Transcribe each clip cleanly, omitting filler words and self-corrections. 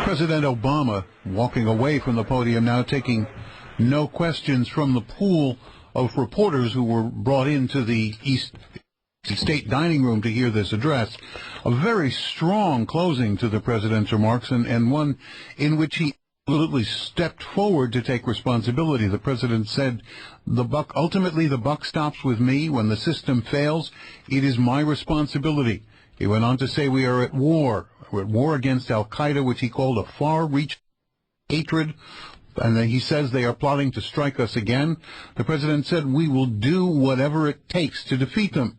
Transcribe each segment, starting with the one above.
President Obama walking away from the podium now, taking no questions from the pool of reporters who were brought into the East State dining room to hear this address. A very strong closing to the president's remarks, and one in which he absolutely stepped forward to take responsibility. The president said, ultimately the buck stops with me. When the system fails, it is my responsibility. He went on to say, we are at war. We're at war against Al-Qaeda, which he called a far-reaching hatred. And then he says they are plotting to strike us again. The president said, we will do whatever it takes to defeat them.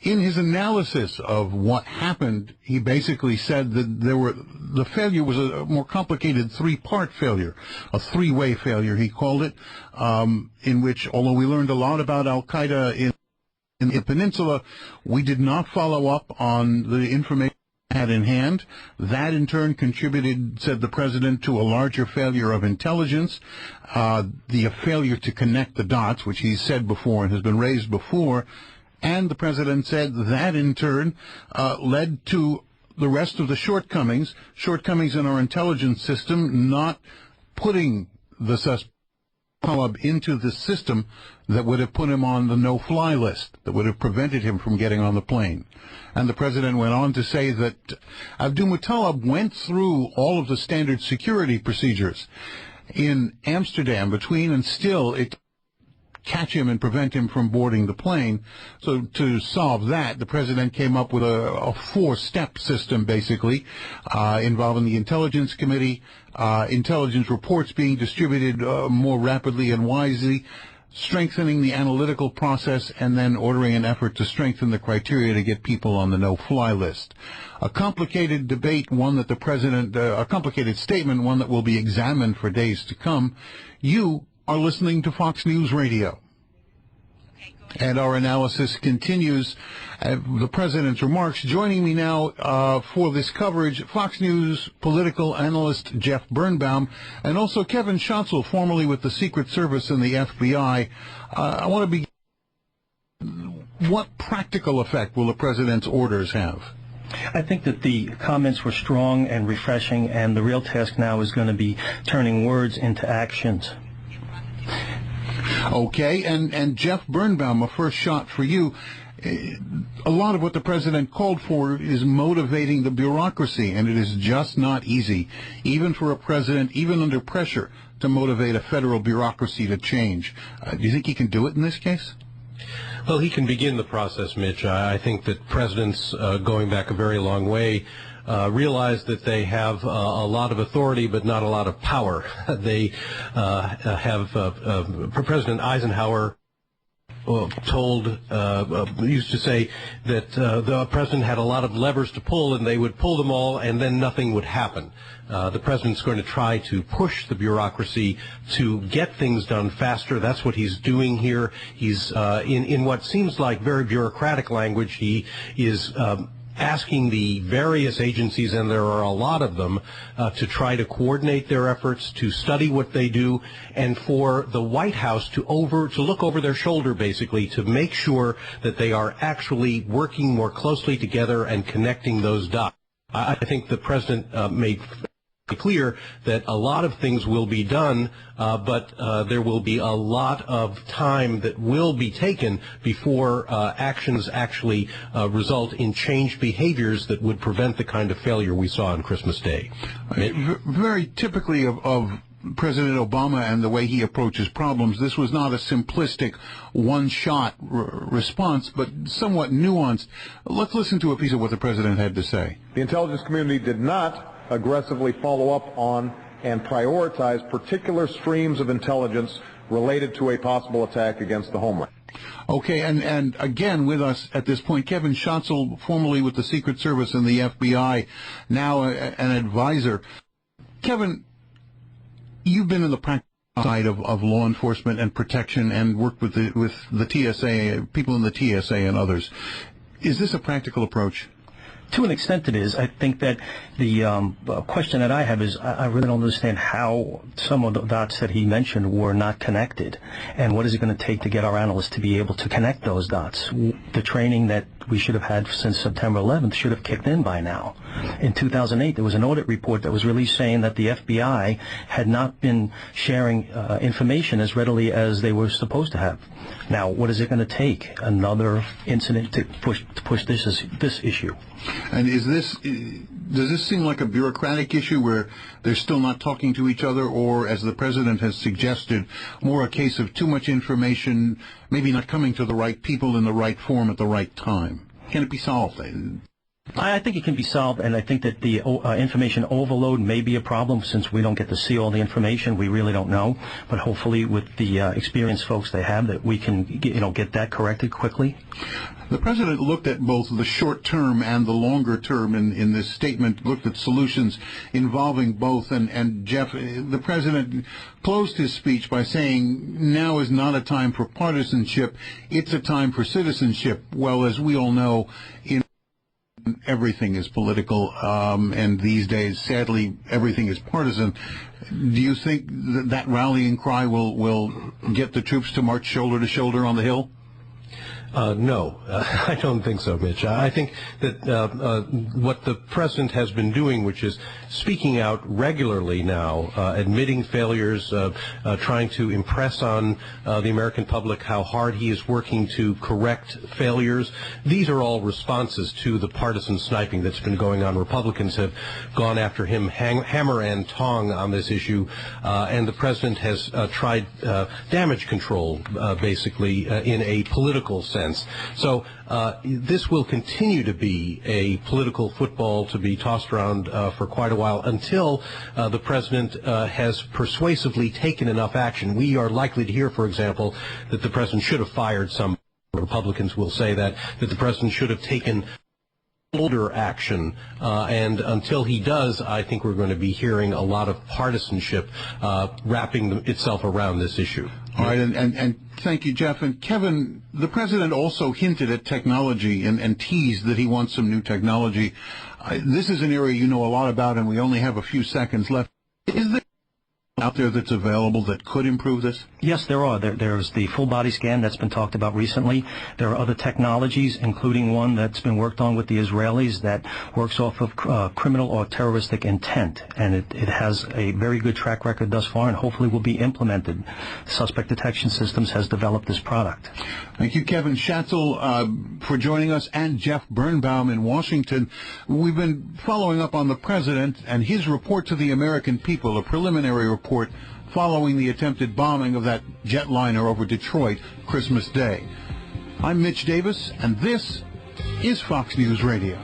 In his analysis of what happened, he basically said that the failure was a more complicated three-part failure, a three-way failure, he called it, in which, although we learned a lot about Al-Qaeda in the peninsula, we did not follow up on the information we had in hand. That, in turn, contributed, said the president, to a larger failure of intelligence, the failure to connect the dots, which he said before and has been raised before. And the president said that, in turn, led to the rest of the shortcomings in our intelligence system, not putting the suspect into the system that would have put him on the no-fly list, that would have prevented him from getting on the plane. And the president went on to say that Abdul-Muttalib went through all of the standard security procedures in Amsterdam between, and still it catch him and prevent him from boarding the plane. So to solve that, the president came up with a four-step system, basically, involving the Intelligence Committee, intelligence reports being distributed more rapidly and wisely, strengthening the analytical process, and then ordering an effort to strengthen the criteria to get people on the no-fly list. A complicated debate, one that the president, a complicated statement, one that will be examined for days to come. You are listening to Fox News Radio. And our analysis continues. The president's remarks. Joining me now for this coverage, Fox News political analyst Jeff Birnbaum, and also Kevin Schatzle, formerly with the Secret Service and the FBI. I want to begin. What practical effect will the president's orders have? I think that the comments were strong and refreshing, and the real task now is going to be turning words into actions. Okay, and Jeff Birnbaum, a first shot for you. A lot of what the president called for is motivating the bureaucracy, and it is just not easy, even for a president, even under pressure, to motivate a federal bureaucracy to change. Do you think he can do it in this case? Well, he can begin the process, Mitch. I think that presidents, going back a very long way, realize that they have a lot of authority but not a lot of power. They have President Eisenhower used to say that the president had a lot of levers to pull, and they would pull them all and then nothing would happen. The president's going to try to push the bureaucracy to get things done faster. That's what he's doing here. He's in what seems like very bureaucratic language. He is asking the various agencies, and there are a lot of them, to try to coordinate their efforts, to study what they do, and for the White House to look over their shoulder, basically, to make sure that they are actually working more closely together and connecting those dots. I think the president made clear that a lot of things will be done, but there will be a lot of time that will be taken before actions actually result in changed behaviors that would prevent the kind of failure we saw on Christmas Day. Very typically of President Obama and the way he approaches problems, this was not a simplistic one-shot response, but somewhat nuanced. Let's listen to a piece of what the president had to say. The intelligence community did not aggressively follow up on and prioritize particular streams of intelligence related to a possible attack against the homeland. Okay, and again with us at this point, Kevin Schatzle, formerly with the Secret Service and the FBI, now an advisor. Kevin, you've been in the practical side of law enforcement and protection and worked with the TSA, people in the TSA and others. Is this a practical approach? To an extent it is. I think that the question that I have is I really don't understand how some of the dots that he mentioned were not connected, and what is it going to take to get our analysts to be able to connect those dots. The training that we should have had since September 11th should have kicked in by now. In 2008, there was an audit report that was released saying that the FBI had not been sharing information as readily as they were supposed to have. Now, what is it going to take? Another incident to push this issue? And does this seem like a bureaucratic issue where they're still not talking to each other, or, as the president has suggested, more a case of too much information, maybe not coming to the right people in the right form at the right time? Can it be solved? I think it can be solved, and I think that the information overload may be a problem since we don't get to see all the information. We really don't know, but hopefully with the experienced folks they have, that we can get that corrected quickly. The president looked at both the short term and the longer term in this statement, looked at solutions involving both. And Jeff, the president closed his speech by saying, now is not a time for partisanship, it's a time for citizenship. Well, as we all know, everything is political, and these days, sadly, everything is partisan. Do you think that rallying cry will get the troops to march shoulder to shoulder on the Hill? No, I don't think so, Mitch. I think that what the president has been doing, which is speaking out regularly now, admitting failures, trying to impress on the American public how hard he is working to correct failures, these are all responses to the partisan sniping that's been going on. Republicans have gone after him hammer and tong on this issue, and the president has tried damage control, basically, in a political sense. So this will continue to be a political football to be tossed around for quite a while until the president has persuasively taken enough action. We are likely to hear, for example, that the president should have fired some. Republicans will say that the president should have taken bolder action, and until he does, I think we're going to be hearing a lot of partisanship wrapping itself around this issue. All right, and thank you, Jeff. And Kevin, the president also hinted at technology and teased that he wants some new technology. This is an area you know a lot about, and we only have a few seconds left. Is there out there that's available that could improve this? Yes, there are. There's the full body scan that's been talked about recently. There are other technologies, including one that's been worked on with the Israelis that works off of criminal or terroristic intent, and it has a very good track record thus far, and hopefully will be implemented. Suspect Detection Systems has developed this product. Thank you, Kevin Schatzle, for joining us, and Jeff Birnbaum in Washington. We've been following up on the president and his report to the American people, a preliminary report following the attempted bombing of that jetliner over Detroit Christmas Day. I'm Mitch Davis, and this is Fox News Radio.